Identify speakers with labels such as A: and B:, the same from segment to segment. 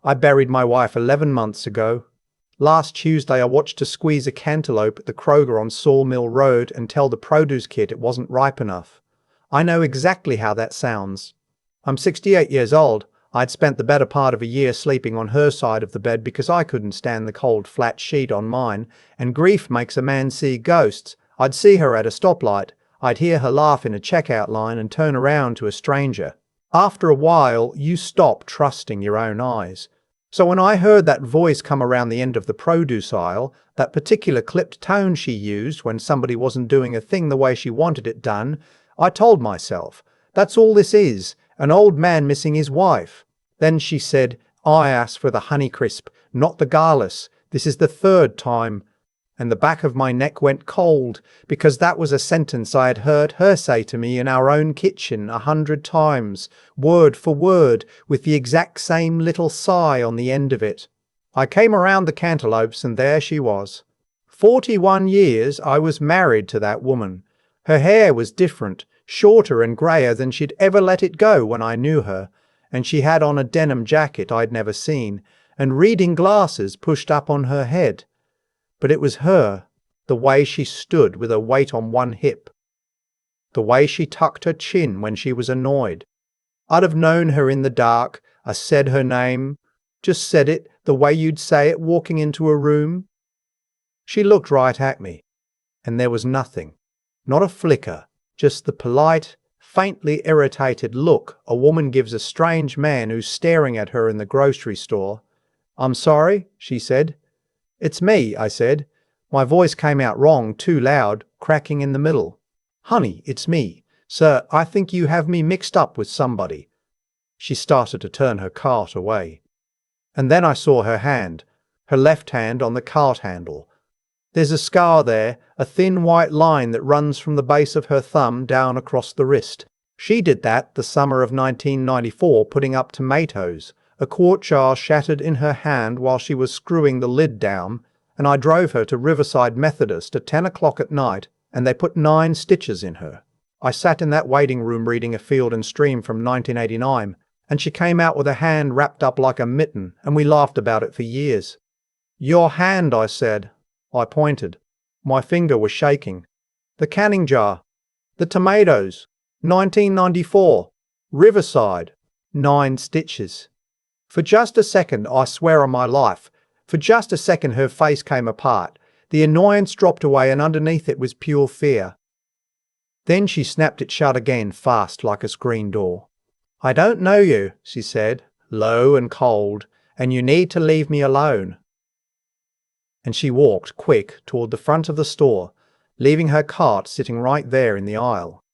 A: I buried my wife 11 months ago. Last Tuesday I watched her squeeze a cantaloupe at the Kroger on Sawmill Road and tell the produce kid it wasn't ripe enough. I know exactly how that sounds. I'm 68 years old. I'd spent the better part of a year sleeping on her side of the bed because I couldn't stand the cold flat sheet on mine, and grief makes a man see ghosts. I'd see her at a stoplight. I'd hear her laugh in a checkout line and turn around to a stranger. After a while, you stop trusting your own eyes. So when I heard that voice come around the end of the produce aisle, that particular clipped tone she used when somebody wasn't doing a thing the way she wanted it done, I told myself, that's all this is, an old man missing his wife. Then she said, I asked for the Honeycrisp, not the Garlic. This is the third time. And the back of my neck went cold, because that was a sentence I had heard her say to me in our own kitchen 100 times, word for word, with the exact same little sigh on the end of it. I came around the cantaloupes and there she was. 41 years I was married to that woman. Her hair was different, shorter and greyer than she'd ever let it go when I knew her, and she had on a denim jacket I'd never seen, and reading glasses pushed up on her head. But it was her, the way she stood with her weight on one hip, the way she tucked her chin when she was annoyed. I'd have known her in the dark. I said her name, just said it the way you'd say it walking into a room. She looked right at me, and there was nothing, not a flicker, just the polite, faintly irritated look a woman gives a strange man who's staring at her in the grocery store. I'm sorry, she said. It's me, I said. My voice came out wrong, too loud, cracking in the middle. Honey, it's me. Sir, I think you have me mixed up with somebody. She started to turn her cart away. And then I saw her hand, her left hand on the cart handle. There's a scar there, a thin white line that runs from the base of her thumb down across the wrist. She did that the summer of 1994, putting up tomatoes. A quart jar shattered in her hand while she was screwing the lid down, and I drove her to Riverside Methodist at 10 o'clock at night, and they put 9 stitches in her. I sat in that waiting room reading A Field and Stream from 1989, and she came out with a hand wrapped up like a mitten, and we laughed about it for years. Your hand, I said. I pointed. My finger was shaking. The canning jar. The tomatoes. 1994. Riverside. 9 stitches. For just a second, I swear on my life, for just a second her face came apart. The annoyance dropped away and underneath it was pure fear. Then she snapped it shut again, fast like a screen door. I don't know you, she said, low and cold, and you need to leave me alone. And she walked, quick, toward the front of the store, leaving her cart sitting right there in the aisle.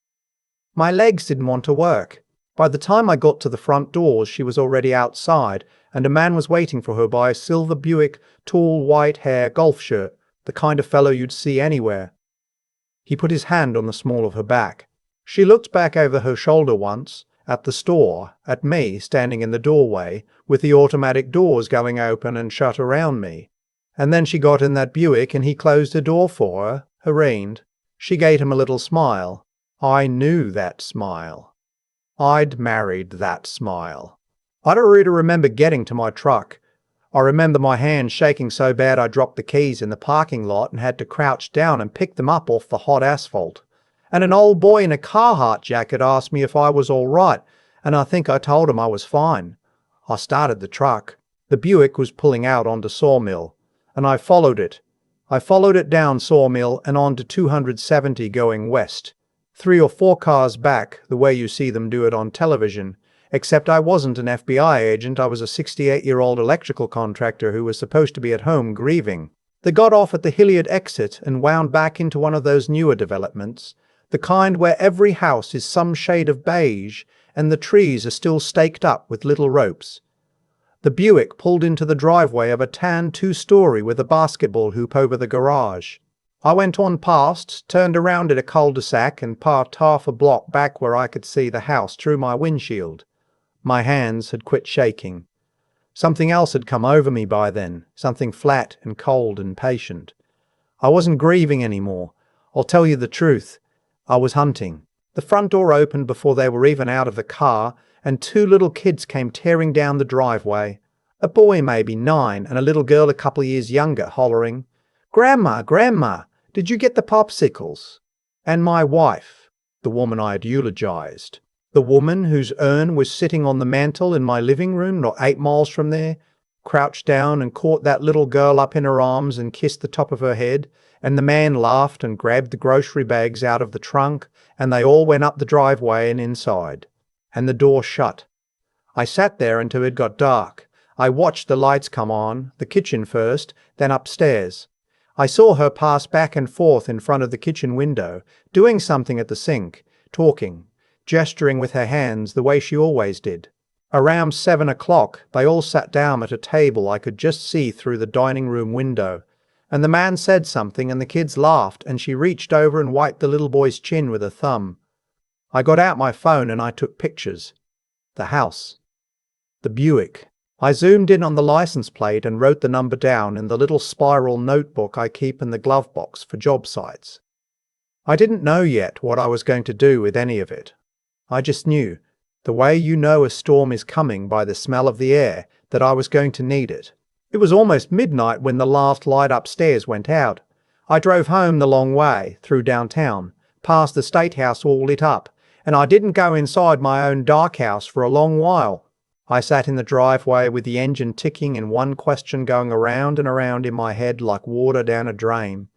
A: My legs didn't want to work. By the time I got to the front doors, she was already outside, and a man was waiting for her by a silver Buick, tall white hair golf shirt, the kind of fellow you'd see anywhere. He put his hand on the small of her back. She looked back over her shoulder once, at the store, at me standing in the doorway, with the automatic doors going open and shut around me. And then she got in that Buick and he closed the door for her, harangued. She gave him a little smile. I knew that smile. I'd married that smile. I don't really remember getting to my truck. I remember my hand shaking so bad I dropped the keys in the parking lot and had to crouch down and pick them up off the hot asphalt. And an old boy in a Carhartt jacket asked me if I was all right, and I think I told him I was fine. I started the truck. The Buick was pulling out onto Sawmill, and I followed it. I followed it down Sawmill and onto 270 going west. 3 or 4 cars back, the way you see them do it on television, except I wasn't an FBI agent. I was a 68-year-old electrical contractor who was supposed to be at home grieving. They got off at the Hilliard exit and wound back into one of those newer developments, the kind where every house is some shade of beige and the trees are still staked up with little ropes. The Buick pulled into the driveway of a tan 2-story with a basketball hoop over the garage. I went on past, turned around at a cul-de-sac and parked half a block back where I could see the house through my windshield. My hands had quit shaking. Something else had come over me by then, something flat and cold and patient. I wasn't grieving anymore. I'll tell you the truth. I was hunting. The front door opened before they were even out of the car, and 2 little kids came tearing down the driveway. A boy maybe 9 and a little girl a couple of years younger hollering, "Grandma, Grandma, did you get the popsicles?" And my wife, the woman I had eulogized, the woman whose urn was sitting on the mantel in my living room not 8 miles from there, crouched down and caught that little girl up in her arms and kissed the top of her head, and the man laughed and grabbed the grocery bags out of the trunk, and they all went up the driveway and inside. And the door shut. I sat there until it got dark. I watched the lights come on, the kitchen first, then upstairs. I saw her pass back and forth in front of the kitchen window, doing something at the sink, talking, gesturing with her hands the way she always did. Around 7 o'clock, they all sat down at a table I could just see through the dining room window, and the man said something and the kids laughed and she reached over and wiped the little boy's chin with her thumb. I got out my phone and I took pictures. The house. The Buick. I zoomed in on the license plate and wrote the number down in the little spiral notebook I keep in the glove box for job sites. I didn't know yet what I was going to do with any of it. I just knew, the way you know a storm is coming by the smell of the air, that I was going to need it. It was almost midnight when the last light upstairs went out. I drove home the long way, through downtown, past the State House all lit up, and I didn't go inside my own dark house for a long while. I sat in the driveway with the engine ticking and one question going around and around in my head like water down a drain.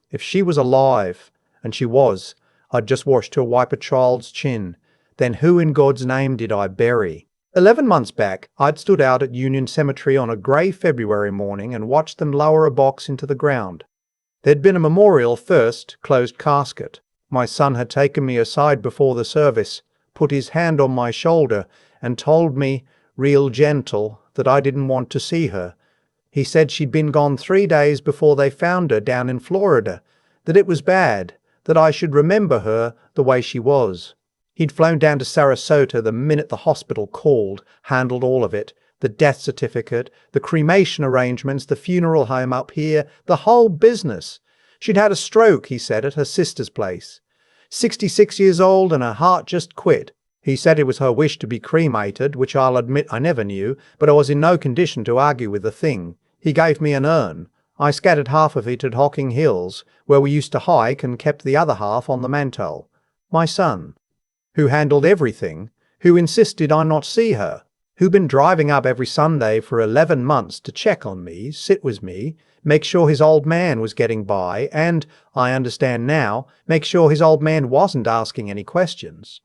A: If she was alive, and she was, I'd just watched her wipe a child's chin. Then who in God's name did I bury? 11 months back, I'd stood out at Union Cemetery on a grey February morning and watched them lower a box into the ground. There'd been a memorial first, closed casket. My son had taken me aside before the service, put his hand on my shoulder, and told me, real gentle, that I didn't want to see her. He said she'd been gone 3 days before they found her down in Florida, that it was bad, that I should remember her the way she was. He'd flown down to Sarasota the minute the hospital called, handled all of it, the death certificate, the cremation arrangements, the funeral home up here, the whole business. She'd had a stroke, he said, at her sister's place. 66 years old and her heart just quit. He said it was her wish to be cremated, which I'll admit I never knew, but I was in no condition to argue with the thing. He gave me an urn. I scattered half of it at Hocking Hills, where we used to hike, and kept the other half on the mantel. My son, who handled everything, who insisted I not see her, who'd been driving up every Sunday for 11 months to check on me, sit with me, make sure his old man was getting by, and, I understand now, make sure his old man wasn't asking any questions.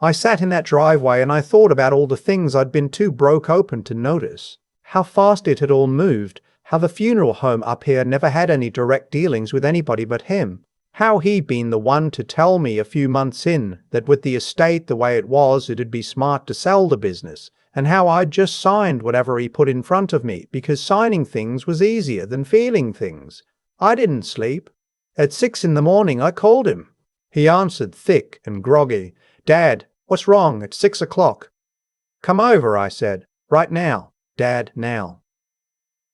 A: I sat in that driveway and I thought about all the things I'd been too broke open to notice. How fast it had all moved, how the funeral home up here never had any direct dealings with anybody but him. How he'd been the one to tell me a few months in that with the estate the way it was, it'd be smart to sell the business, and how I'd just signed whatever he put in front of me because signing things was easier than feeling things. I didn't sleep. At 6 in the morning I called him. He answered thick and groggy. "Dad, what's wrong? It's 6 o'clock. "Come over," I said. "Right now, Dad, now."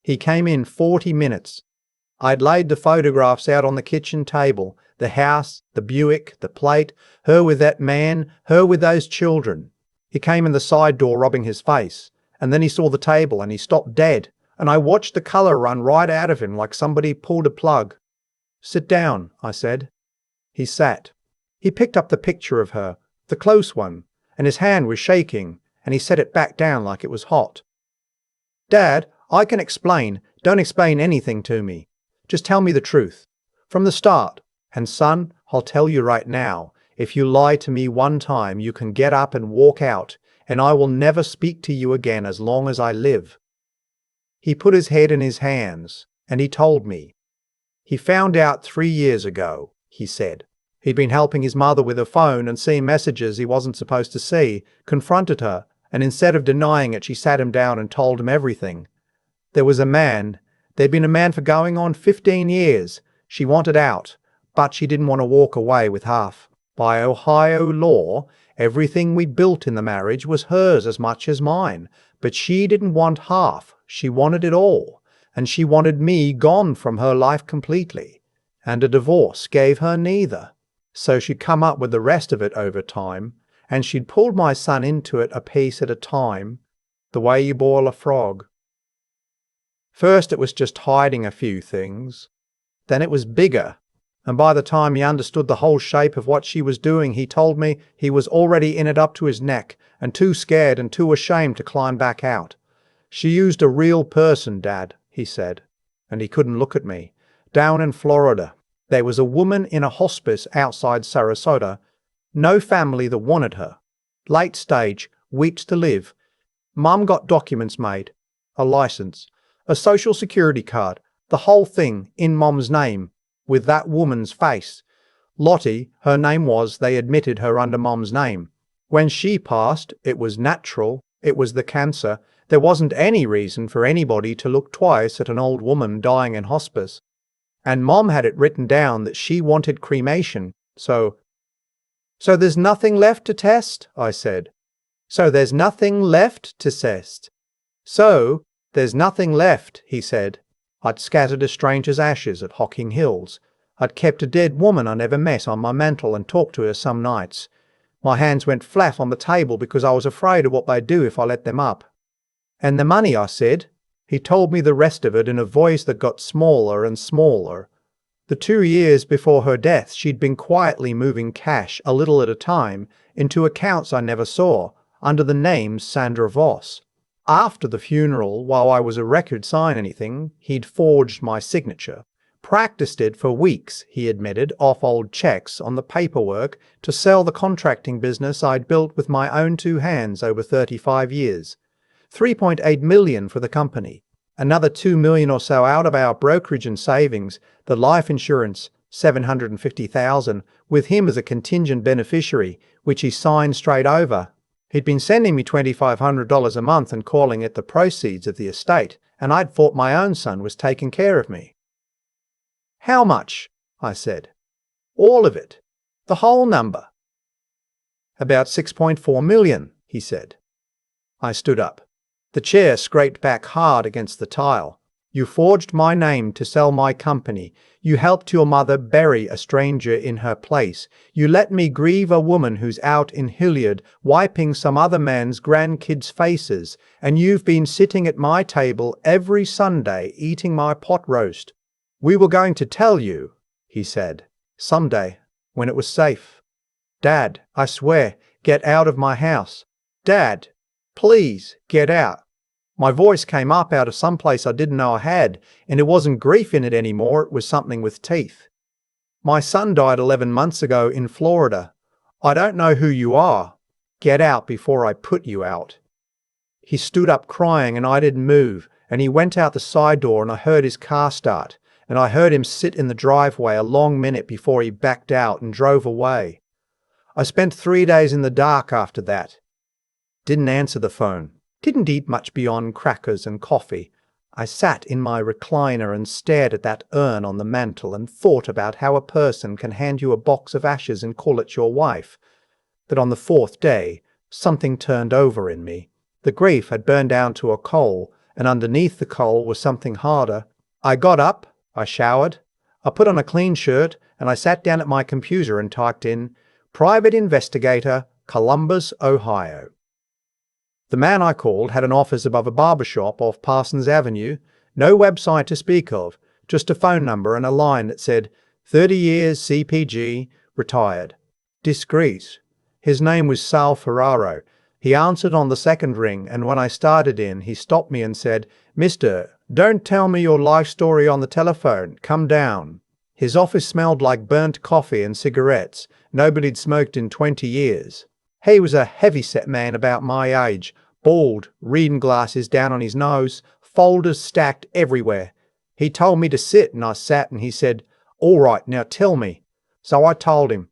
A: He came in 40 minutes. I'd laid the photographs out on the kitchen table, the house, the Buick, the plate, her with that man, her with those children. He came in the side door rubbing his face, and then he saw the table and he stopped dead, and I watched the colour run right out of him like somebody pulled a plug. "Sit down," I said. He sat. He picked up the picture of her, the close one, and his hand was shaking, and he set it back down like it was hot. "Dad, I can explain. Don't explain anything to me. Just tell me the truth. From the start. And son, I'll tell you right now, if you lie to me one time, you can get up and walk out, and I will never speak to you again as long as I live." He put his head in his hands, and he told me. He found out 3 years ago, he said. He'd been helping his mother with her phone and seeing messages he wasn't supposed to see, confronted her, and instead of denying it, she sat him down and told him everything. There was a man. There'd been a man for going on 15 years. She wanted out, but she didn't want to walk away with half. By Ohio law, everything we built in the marriage was hers as much as mine, but she didn't want half. She wanted it all, and she wanted me gone from her life completely, and a divorce gave her neither. So she'd come up with the rest of it over time, and she'd pulled my son into it a piece at a time, the way you boil a frog. First it was just hiding a few things. Then it was bigger. And by the time he understood the whole shape of what she was doing, he told me he was already in it up to his neck and too scared and too ashamed to climb back out. She used a real person, Dad, he said. And he couldn't look at me. Down in Florida, there was a woman in a hospice outside Sarasota. No family that wanted her. Late stage, weeks to live. Mum got documents made. A license. A social security card. The whole thing in Mom's name. With that woman's face. Lottie, her name was, they admitted her under Mom's name. When she passed, it was natural. It was the cancer. There wasn't any reason for anybody to look twice at an old woman dying in hospice. And Mom had it written down that she wanted cremation, so there's nothing left to test, I said. So there's nothing left to test. So there's nothing left, he said. I'd scattered a stranger's ashes at Hocking Hills. I'd kept a dead woman I never met on my mantel and talked to her some nights. My hands went flat on the table because I was afraid of what they'd do if I let them up. And the money, I said. He told me the rest of it in a voice that got smaller and smaller. The 2 years before her death, she'd been quietly moving cash, a little at a time, into accounts I never saw, under the name Sandra Voss. After the funeral, while I was a record sign anything, he'd forged my signature. Practiced it for weeks, he admitted, off old checks on the paperwork to sell the contracting business I'd built with my own 2 hands over 35 years. $3.8 million for the company. Another $2 million or so out of our brokerage and savings, the life insurance, $750,000, with him as a contingent beneficiary, which he signed straight over. He'd been sending me $2,500 a month and calling it the proceeds of the estate, and I'd thought my own son was taking care of me. How much? I said. All of it. The whole number. About $6.4 million, he said. I stood up. The chair scraped back hard against the tile. You forged my name to sell my company. You helped your mother bury a stranger in her place. You let me grieve a woman who's out in Hilliard wiping some other man's grandkids' faces, and you've been sitting at my table every Sunday eating my pot roast. We were going to tell you, he said, someday, when it was safe. Dad, I swear, get out of my house. Dad, please, get out. My voice came up out of some place I didn't know I had, and it wasn't grief in it anymore, it was something with teeth. My son died 11 months ago in Florida. I don't know who you are. Get out before I put you out. He stood up crying and I didn't move, and he went out the side door and I heard his car start, and I heard him sit in the driveway a long minute before he backed out and drove away. I spent 3 days in the dark after that. Didn't answer the phone. Didn't eat much beyond crackers and coffee. I sat in my recliner and stared at that urn on the mantel and thought about how a person can hand you a box of ashes and call it your wife. But on the 4th day, something turned over in me. The grief had burned down to a coal, and underneath the coal was something harder. I got up, I showered, I put on a clean shirt, and I sat down at my computer and typed in, Private Investigator, Columbus, Ohio. The man I called had an office above a barber shop off Parsons Avenue, no website to speak of, just a phone number and a line that said, 30 years CPG, retired. Discreet. His name was Sal Ferraro. He answered on the 2nd ring, and when I started in, he stopped me and said, Mister, don't tell me your life story on the telephone. Come down. His office smelled like burnt coffee and cigarettes. Nobody'd smoked in 20 years. He was a heavy-set man about my age, bald, reading glasses down on his nose, folders stacked everywhere. He told me to sit, and I sat, and he said, All right, now tell me. So I told him.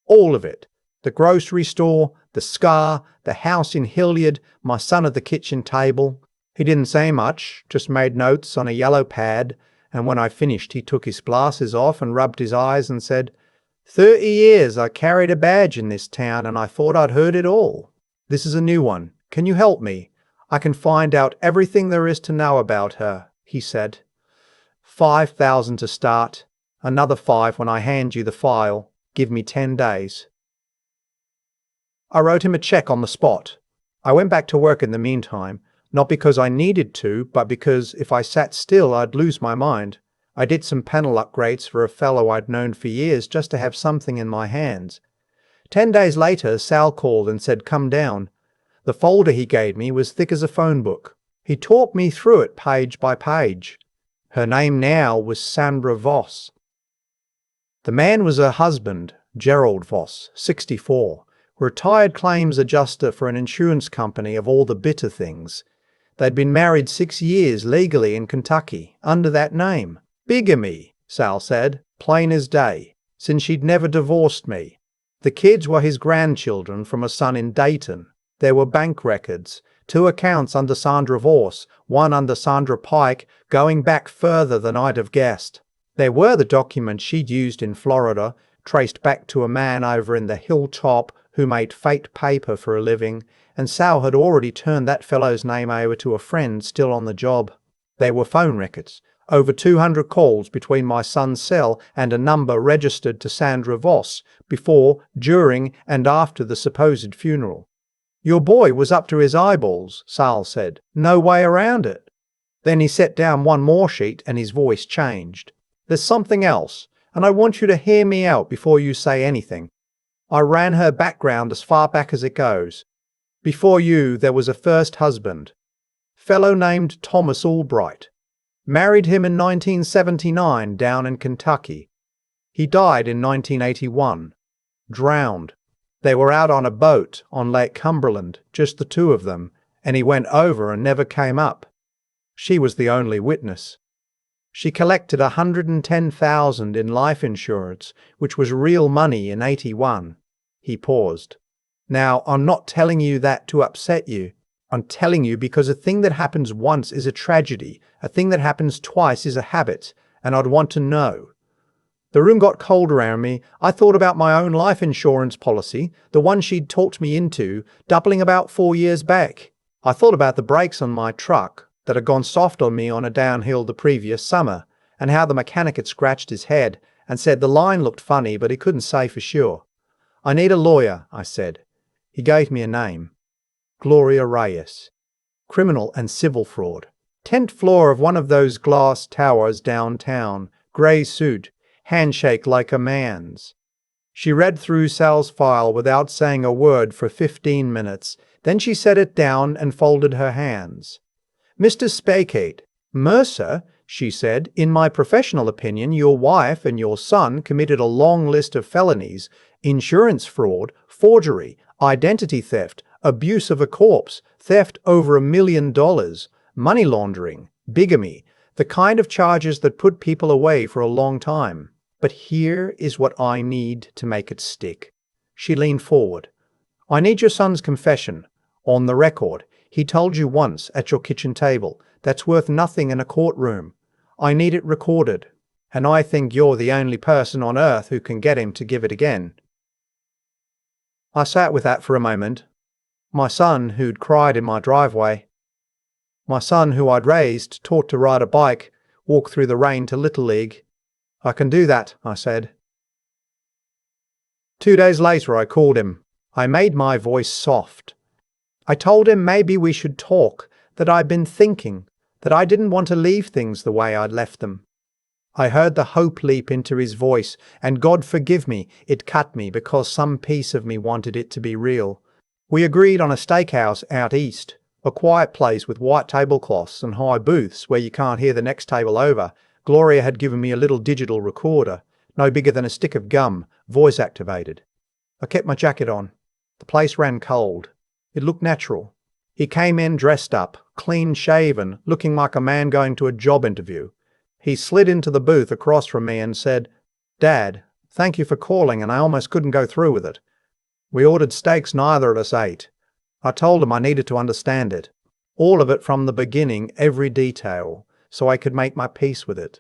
A: All of it. The grocery store, the scar, the house in Hilliard, my son at the kitchen table. He didn't say much, just made notes on a yellow pad, and when I finished he took his glasses off and rubbed his eyes and said, 30 years I carried a badge in this town and I thought I'd heard it all. This is a new one. Can you help me? I can find out everything there is to know about her, he said. 5,000 to start. Another 5 when I hand you the file. Give me 10 days. I wrote him a check on the spot. I went back to work in the meantime. Not because I needed to, but because if I sat still, I'd lose my mind. I did some panel upgrades for a fellow I'd known for years just to have something in my hands. 10 days later, Sal called and said, "Come down." The folder he gave me was thick as a phone book. He talked me through it page by page. Her name now was Sandra Voss. The man was her husband, Gerald Voss, 64, retired claims adjuster for an insurance company of all the bitter things. They'd been married 6 years legally in Kentucky, under that name. Bigamy, Sal said, plain as day, since she'd never divorced me. The kids were his grandchildren from a son in Dayton. There were bank records, 2 accounts under Sandra Voss, 1 under Sandra Pike, going back further than I'd have guessed. There were the documents she'd used in Florida, traced back to a man over in the hilltop who made fake paper for a living, and Sal had already turned that fellow's name over to a friend still on the job. There were phone records, over 200 calls between my son's cell and a number registered to Sandra Voss before, during, and after the supposed funeral. "Your boy was up to his eyeballs," Sal said. "No way around it." Then he set down one more sheet and his voice changed. "There's something else, and I want you to hear me out before you say anything. I ran her background as far back as it goes. Before you, there was a first husband, fellow named Thomas Albright. Married him in 1979 down in Kentucky. He died in 1981. Drowned. They were out on a boat on Lake Cumberland, just the 2 of them, and he went over and never came up. She was the only witness. She collected $110,000 in life insurance, which was real money in 81. He paused. Now, I'm not telling you that to upset you. I'm telling you because a thing that happens once is a tragedy, a thing that happens twice is a habit, and I'd want to know. The room got cold around me. I thought about my own life insurance policy, the one she'd talked me into, doubling about 4 years back. I thought about the brakes on my truck that had gone soft on me on a downhill the previous summer, and how the mechanic had scratched his head and said the line looked funny but he couldn't say for sure. "I need a lawyer," I said. He gave me a name. Gloria Reyes. Criminal and civil fraud. 10th floor of one of those glass towers downtown. Grey suit. Handshake like a man's. She read through Sal's file without saying a word for 15 minutes. Then she set it down and folded her hands. "Mr. Spacate, Mercer," she said, "in my professional opinion, your wife and your son committed a long list of felonies: insurance fraud, forgery, identity theft, abuse of a corpse, theft over $1 million, money laundering, bigamy, the kind of charges that put people away for a long time. But here is what I need to make it stick." She leaned forward. "I need your son's confession. On the record. He told you once at your kitchen table. That's worth nothing in a courtroom. I need it recorded. And I think you're the only person on earth who can get him to give it again." I sat with that for a moment. My son, who'd cried in my driveway. My son, who I'd raised, taught to ride a bike, walk through the rain to Little League. "I can do that," I said. 2 days later I called him. I made my voice soft. I told him maybe we should talk, that I'd been thinking, that I didn't want to leave things the way I'd left them. I heard the hope leap into his voice, and God forgive me, it cut me because some piece of me wanted it to be real. We agreed on a steakhouse out east, a quiet place with white tablecloths and high booths where you can't hear the next table over. Gloria had given me a little digital recorder, no bigger than a stick of gum, voice activated. I kept my jacket on. The place ran cold. It looked natural. He came in dressed up, clean shaven, looking like a man going to a job interview. He slid into the booth across from me and said, "Dad, thank you for calling, and I almost couldn't go through with it." We ordered steaks neither of us ate. I told him I needed to understand it. All of it from the beginning, every detail, so I could make my peace with it.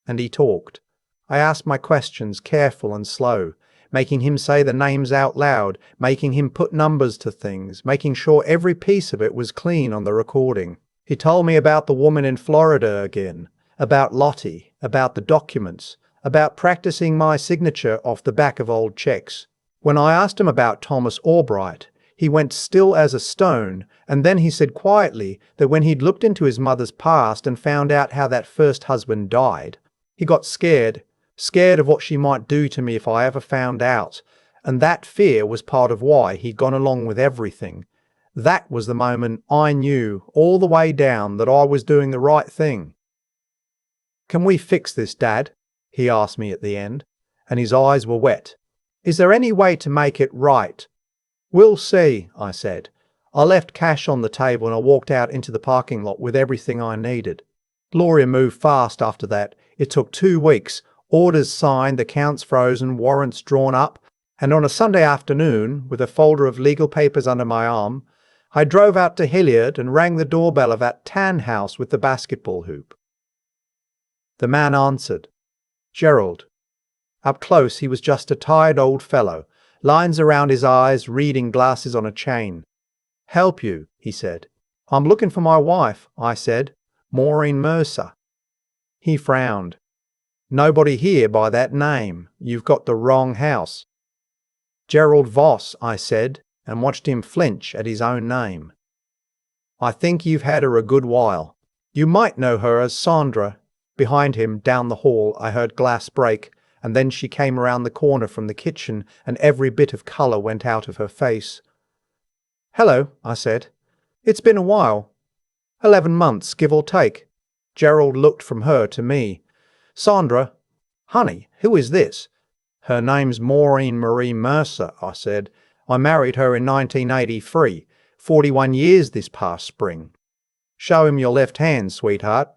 A: And he talked. I asked my questions, careful and slow, making him say the names out loud, making him put numbers to things, making sure every piece of it was clean on the recording. He told me about the woman in Florida again, about Lottie, about the documents, about practicing my signature off the back of old checks. When I asked him about Thomas Albright, He went still as a stone, and then he said quietly that when he'd looked into his mother's past and found out how that first husband died, he got scared of what she might do to me if I ever found out, and that fear was part of why he'd gone along with everything. That was the moment I knew all the way down that I was doing the right thing. "Can we fix this, Dad?" he asked me at the end, and his eyes were wet. "Is there any way to make it right?" "We'll see," I said. I left cash on the table and I walked out into the parking lot with everything I needed. Gloria moved fast after that. It took 2 weeks, orders signed, accounts frozen, warrants drawn up, and on a Sunday afternoon, with a folder of legal papers under my arm, I drove out to Hilliard and rang the doorbell of that tan house with the basketball hoop. The man answered. Gerald. Up close he was just a tired old fellow, lines around his eyes, reading glasses on a chain. "Help you," he said. "I'm looking for my wife," I said. "Maureen Mercer." He frowned. "Nobody here by that name. You've got the wrong house." "Gerald Voss," I said, and watched him flinch at his own name. "I think you've had her a good while. You might know her as Sandra." Behind him, down the hall, I heard glass break, and then she came around the corner from the kitchen, and every bit of colour went out of her face. "Hello," I said. "It's been a while. 11 months, give or take." Gerald looked from her to me. "Sandra, honey, who is this?" "Her name's Maureen Marie Mercer," I said. "I married her in 1983, 41 years this past spring." "Show him your left hand, sweetheart."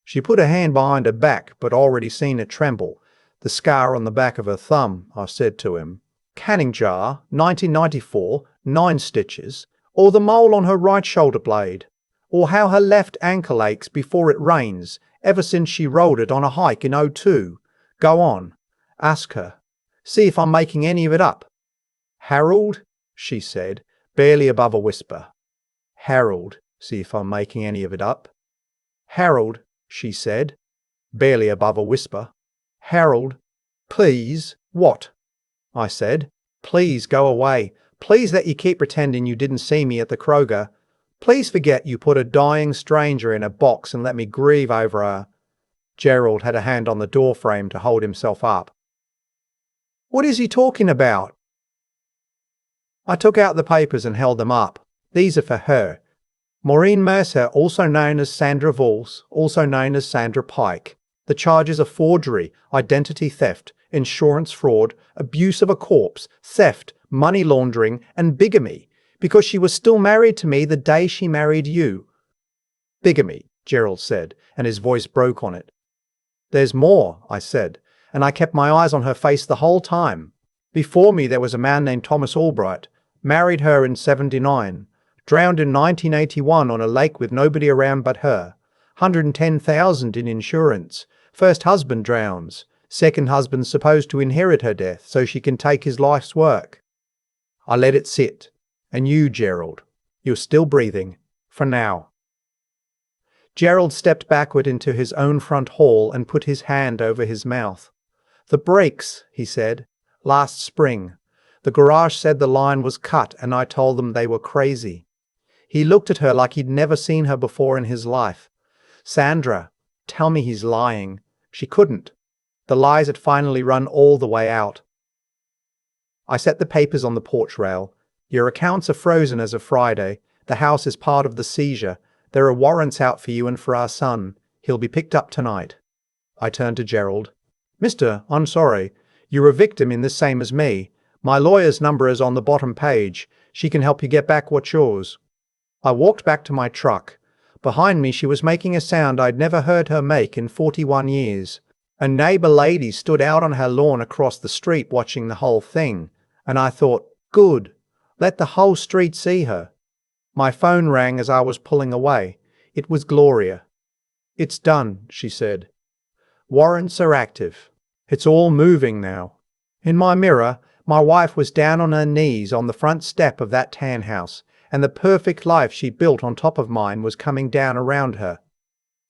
A: She put her hand behind her back, but already seen it tremble. "The scar on the back of her thumb," I said to him. "Canning jar, 1994, 9 stitches. Or the mole on her right shoulder blade. Or how her left ankle aches before it rains, ever since she rolled it on a hike in '02. Go on. Ask her. See if I'm making any of it up." "Harold," she said, barely above a whisper. "Harold, see if I'm making any of it up." "Harold," she said, barely above a whisper. "Harold, please." "What?" I said. "Please go away. Please let you keep pretending you didn't see me at the Kroger. Please forget you put a dying stranger in a box and let me grieve over her." Gerald had a hand on the doorframe to hold himself up. "What is he talking about?" I took out the papers and held them up. "These are for her. Maureen Mercer, also known as Sandra Voss, also known as Sandra Pike. The charges are forgery, identity theft, insurance fraud, abuse of a corpse, theft, money laundering, and bigamy, because she was still married to me the day she married you." "Bigamy," Gerald said, and his voice broke on it. "There's more," I said, and I kept my eyes on her face the whole time. "Before me there was a man named Thomas Albright, married her in '79. Drowned in 1981 on a lake with nobody around but her. 110,000 in insurance. First husband drowns. Second husband supposed to inherit her death so she can take his life's work." I let it sit. "And you, Gerald, you're still breathing. For now." Gerald stepped backward into his own front hall and put his hand over his mouth. "The brakes," he said. "Last spring. The garage said the line was cut and I told them they were crazy." He looked at her like he'd never seen her before in his life. "Sandra, tell me he's lying." She couldn't. The lies had finally run all the way out. I set the papers on the porch rail. "Your accounts are frozen as of Friday. The house is part of the seizure. There are warrants out for you and for our son. He'll be picked up tonight." I turned to Gerald. "Mister, I'm sorry. You're a victim in the same as me. My lawyer's number is on the bottom page. She can help you get back what's yours." I walked back to my truck. Behind me she was making a sound I'd never heard her make in 41 years. A neighbour lady stood out on her lawn across the street watching the whole thing, and I thought, good, let the whole street see her. My phone rang as I was pulling away. It was Gloria. "It's done," she said. "Warrants are active. It's all moving now." In my mirror, my wife was down on her knees on the front step of that tan house, and the perfect life she built on top of mine was coming down around her.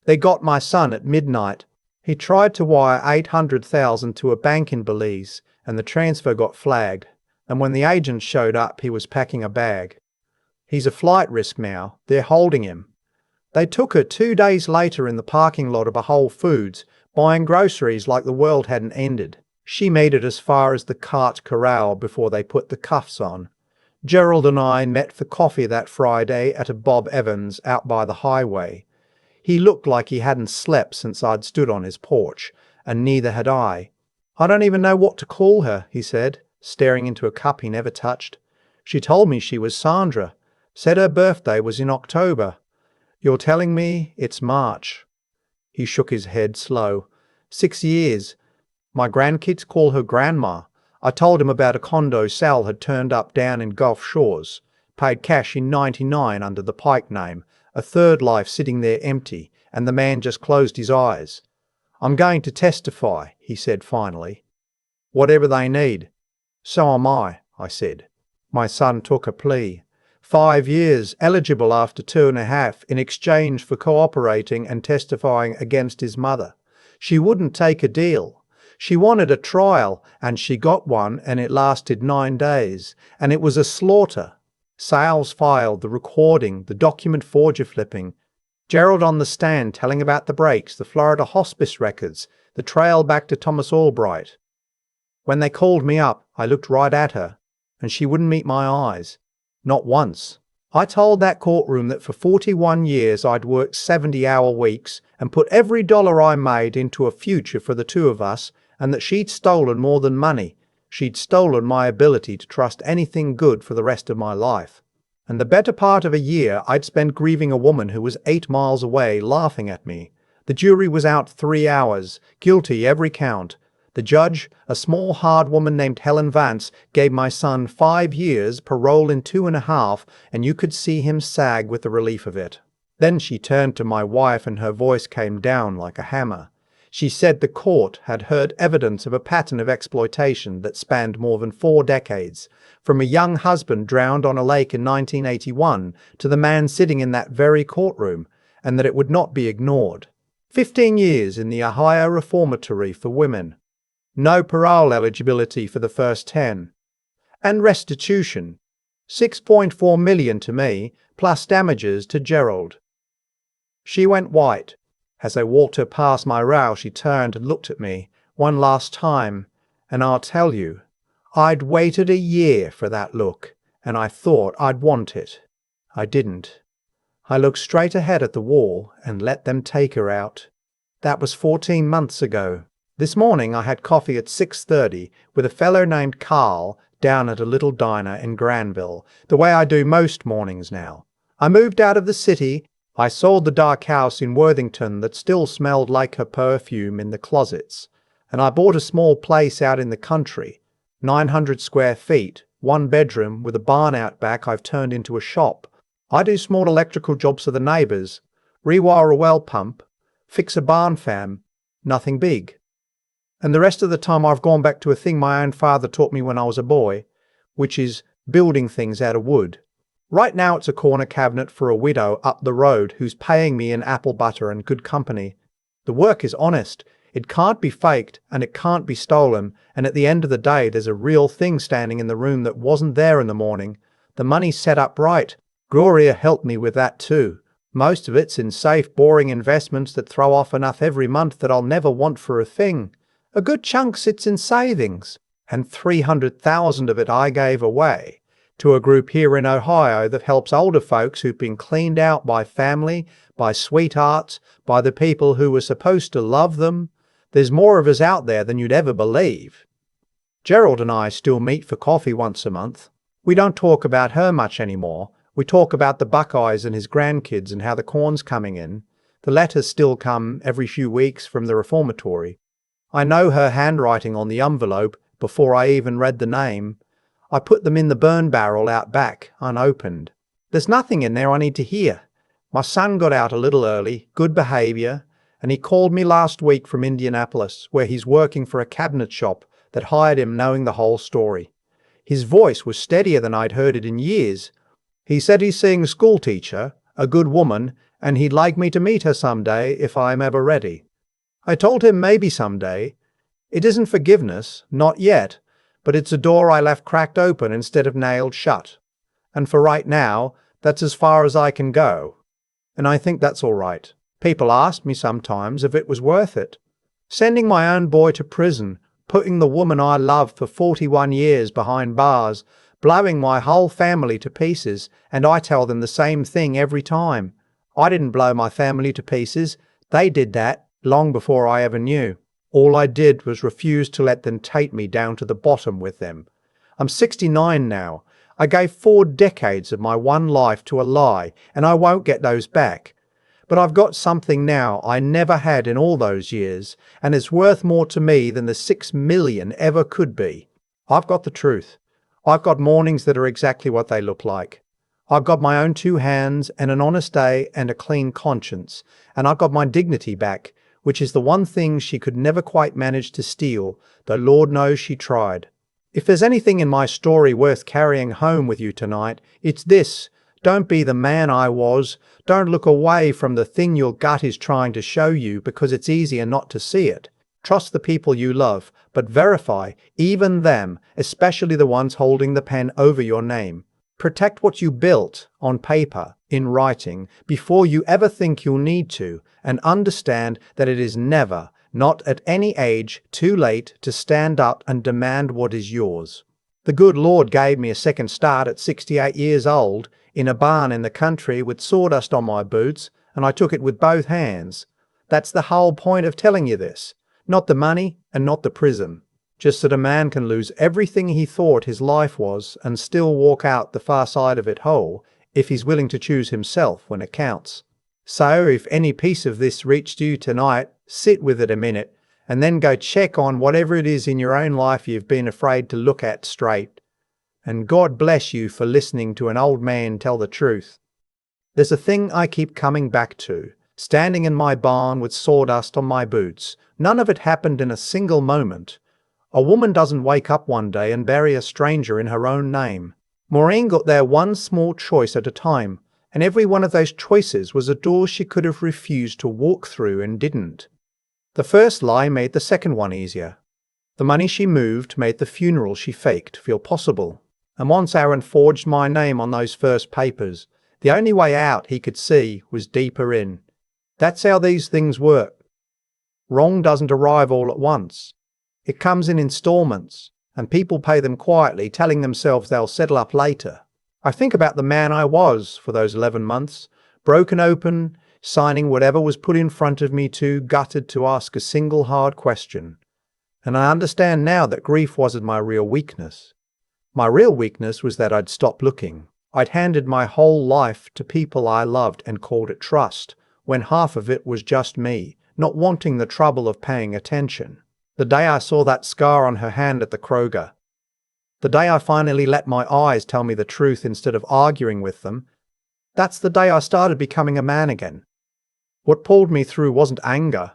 A: They got my son at midnight. He tried to wire $800,000 to a bank in Belize, and the transfer got flagged. And when the agent showed up, he was packing a bag. He's a flight risk now. They're holding him. They took her 2 days later in the parking lot of a Whole Foods, buying groceries like the world hadn't ended. She made it as far as the cart corral before they put the cuffs on. Gerald and I met for coffee that Friday at a Bob Evans out by the highway. He looked like he hadn't slept since I'd stood on his porch, and neither had I. I don't even know what to call her, he said, staring into a cup he never touched. She told me she was Sandra, said her birthday was in October. You're telling me it's March. He shook his head slow. 6 years. My grandkids call her Grandma. I told him about a condo Sal had turned up down in Gulf Shores, paid cash in '99 under the Pike name, a third life sitting there empty, and the man just closed his eyes. I'm going to testify, he said finally. Whatever they need. So am I said. My son took a plea. 5 years, eligible after 2.5, in exchange for cooperating and testifying against his mother. She wouldn't take a deal. She wanted a trial, and she got one, and it lasted 9 days, and it was a slaughter. Sales filed, the recording, the document forger flipping. Gerald on the stand telling about the breaks, the Florida hospice records, the trail back to Thomas Albright. When they called me up, I looked right at her, and she wouldn't meet my eyes. Not once. I told that courtroom that for 41 years I'd worked 70-hour weeks and put every dollar I made into a future for the two of us, and that she'd stolen more than money. She'd stolen my ability to trust anything good for the rest of my life. And the better part of a year I'd spent grieving a woman who was 8 miles away, laughing at me. The jury was out 3 hours, guilty every count. The judge, a small hard woman named Helen Vance, gave my son 5 years, parole in 2.5, and you could see him sag with the relief of it. Then she turned to my wife and her voice came down like a hammer. She said the court had heard evidence of a pattern of exploitation that spanned more than 4 decades, from a young husband drowned on a lake in 1981 to the man sitting in that very courtroom, and that it would not be ignored. 15 years in the Ohio Reformatory for women. No parole eligibility for the first 10. And restitution. $6.4 million to me, plus damages to Gerald. She went white. As I walked her past my rail, she turned and looked at me one last time, and I'll tell you, I'd waited a year for that look, and I thought I'd want it. I didn't. I looked straight ahead at the wall and let them take her out. That was 14 months ago. This morning I had coffee at 6:30 with a fellow named Carl down at a little diner in Granville, the way I do most mornings now. I moved out of the city. I sold the dark house in Worthington that still smelled like her perfume in the closets, and I bought a small place out in the country, 900 square feet, 1 bedroom with a barn out back I've turned into a shop. I do small electrical jobs for the neighbours, rewire a well pump, fix a barn fan, nothing big. And the rest of the time I've gone back to a thing my own father taught me when I was a boy, which is building things out of wood. Right now it's a corner cabinet for a widow up the road who's paying me in apple butter and good company. The work is honest. It can't be faked and it can't be stolen, and at the end of the day there's a real thing standing in the room that wasn't there in the morning. The money's set up right. Gloria helped me with that too. Most of it's in safe, boring investments that throw off enough every month that I'll never want for a thing. A good chunk sits in savings, and 300,000 of it I gave away to a group here in Ohio that helps older folks who've been cleaned out by family, by sweethearts, by the people who were supposed to love them. There's more of us out there than you'd ever believe. Gerald and I still meet for coffee once a month. We don't talk about her much anymore. We talk about the Buckeyes and his grandkids and how the corn's coming in. The letters still come every few weeks from the reformatory. I know her handwriting on the envelope before I even read the name. I put them in the burn barrel out back, unopened. There's nothing in there I need to hear. My son got out a little early, good behaviour, and he called me last week from Indianapolis, where he's working for a cabinet shop that hired him knowing the whole story. His voice was steadier than I'd heard it in years. He said he's seeing a schoolteacher, a good woman, and he'd like me to meet her someday if I'm ever ready. I told him maybe someday. It isn't forgiveness, not yet, but it's a door I left cracked open instead of nailed shut. And for right now, that's as far as I can go. And I think that's all right. People ask me sometimes if it was worth it. Sending my own boy to prison, putting the woman I loved for 41 years behind bars, blowing my whole family to pieces, and I tell them the same thing every time. I didn't blow my family to pieces. They did that long before I ever knew. All I did was refuse to let them take me down to the bottom with them. I'm 69 now. I gave 4 decades of my one life to a lie, and I won't get those back. But I've got something now I never had in all those years, and it's worth more to me than the 6 million ever could be. I've got the truth. I've got mornings that are exactly what they look like. I've got my own 2 hands and an honest day and a clean conscience, and I've got my dignity back, which is the one thing she could never quite manage to steal, though Lord knows she tried. If there's anything in my story worth carrying home with you tonight, it's this. Don't be the man I was. Don't look away from the thing your gut is trying to show you because it's easier not to see it. Trust the people you love, but verify, even them, especially the ones holding the pen over your name. Protect what you built, on paper, in writing, before you ever think you'll need to, and understand that it is never, not at any age, too late to stand up and demand what is yours. The good Lord gave me a second start at 68 years old, in a barn in the country with sawdust on my boots, and I took it with both hands. That's the whole point of telling you this. Not the money and not the prison. Just that a man can lose everything he thought his life was and still walk out the far side of it whole if he's willing to choose himself when it counts. So if any piece of this reached you tonight, sit with it a minute and then go check on whatever it is in your own life you've been afraid to look at straight. And God bless you for listening to an old man tell the truth. There's a thing I keep coming back to. Standing in my barn with sawdust on my boots. None of it happened in a single moment. A woman doesn't wake up one day and bury a stranger in her own name. Maureen got there one small choice at a time, and every one of those choices was a door she could have refused to walk through and didn't. The first lie made the second one easier. The money she moved made the funeral she faked feel possible. And once Aaron forged my name on those first papers, the only way out he could see was deeper in. That's how these things work. Wrong doesn't arrive all at once. It comes in installments, and people pay them quietly, telling themselves they'll settle up later. I think about the man I was for those 11 months, broken open, signing whatever was put in front of me, too gutted to ask a single hard question. And I understand now that grief wasn't my real weakness. My real weakness was that I'd stopped looking. I'd handed my whole life to people I loved and called it trust, when half of it was just me, not wanting the trouble of paying attention. The day I saw that scar on her hand at the Kroger. The day I finally let my eyes tell me the truth instead of arguing with them. That's the day I started becoming a man again. What pulled me through wasn't anger,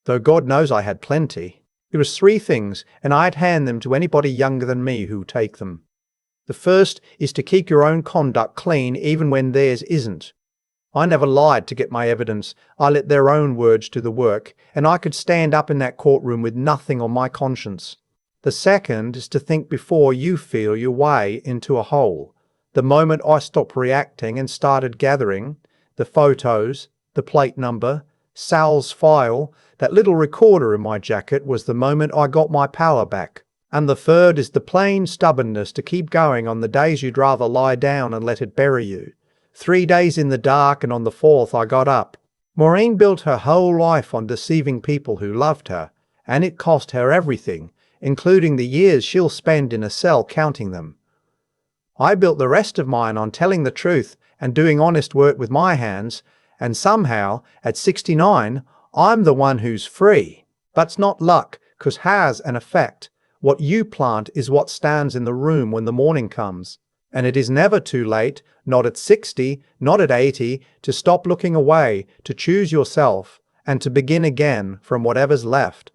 A: though God knows I had plenty. It was 3 things, and I'd hand them to anybody younger than me who'd take them. The first is to keep your own conduct clean even when theirs isn't. I never lied to get my evidence. I let their own words do the work, and I could stand up in that courtroom with nothing on my conscience. The second is to think before you feel your way into a hole. The moment I stopped reacting and started gathering, the photos, the plate number, Sal's file, that little recorder in my jacket was the moment I got my power back. And the third is the plain stubbornness to keep going on the days you'd rather lie down and let it bury you. 3 days in the dark, and on the 4th I got up. Maureen built her whole life on deceiving people who loved her, and it cost her everything, including the years she'll spend in a cell counting them. I built the rest of mine on telling the truth and doing honest work with my hands, and somehow, at 69, I'm the one who's free. That's not luck, 'cause has an effect. What you plant is what stands in the room when the morning comes. And it is never too late, not at 60, not at 80, to stop looking away, to choose yourself, and to begin again from whatever's left.